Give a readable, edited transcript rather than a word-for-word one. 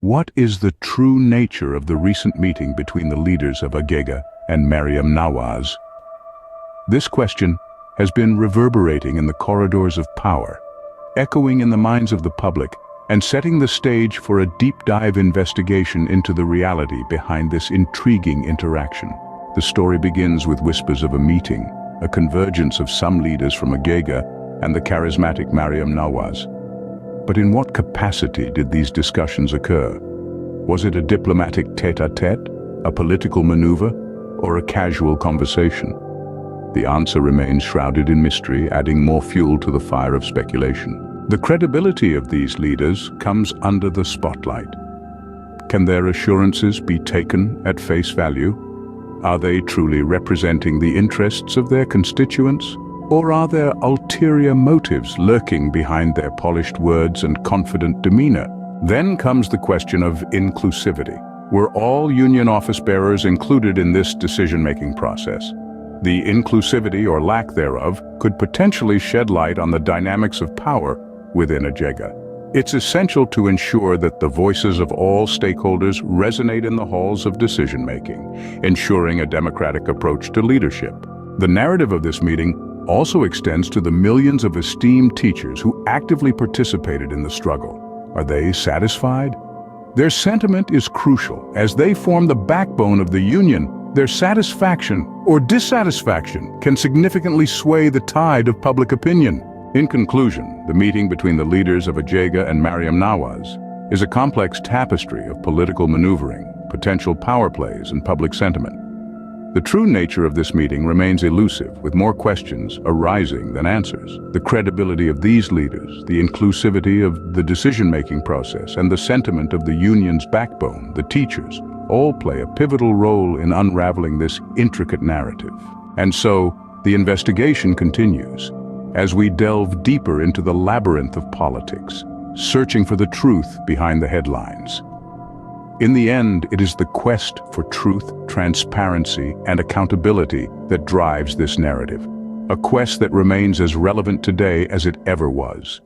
What is the true nature of the recent meeting between the leaders of Agiga and Mariam Nawaz? This question has been reverberating in the corridors of power, echoing in the minds of the public, and setting the stage for a deep dive investigation into the reality behind this intriguing interaction. The story begins with whispers of a meeting, a convergence of some leaders from Agiga and the charismatic Mariam Nawaz. But in what capacity did these discussions occur? Was it a diplomatic tête-à-tête, a political maneuver, or a casual conversation? The answer remains shrouded in mystery, adding more fuel to the fire of speculation. The credibility of these leaders comes under the spotlight. Can their assurances be taken at face value? Are they truly representing the interests of their constituents? Or are there ulterior motives lurking behind their polished words and confident demeanor? Then comes the question of inclusivity. Were all union office bearers included in this decision-making process? The inclusivity or lack thereof could potentially shed light on the dynamics of power within Agiga. It's essential to ensure that the voices of all stakeholders resonate in the halls of decision-making, ensuring a democratic approach to leadership. The narrative of this meeting also extends to the millions of esteemed teachers who actively participated in the struggle. Are they satisfied? Their sentiment is crucial as they form the backbone of the union. Their satisfaction or dissatisfaction can significantly sway the tide of public opinion. In conclusion, the meeting between the leaders of Agiga and Mariam Nawaz is a complex tapestry of political maneuvering, potential power plays, and public sentiment. The true nature of this meeting remains elusive, with more questions arising than answers. The credibility of these leaders, the inclusivity of the decision-making process, and the sentiment of the union's backbone, the teachers, all play a pivotal role in unraveling this intricate narrative. And so, the investigation continues, as we delve deeper into the labyrinth of politics, searching for the truth behind the headlines. In the end, it is the quest for truth, transparency, and accountability that drives this narrative, a quest that remains as relevant today as it ever was.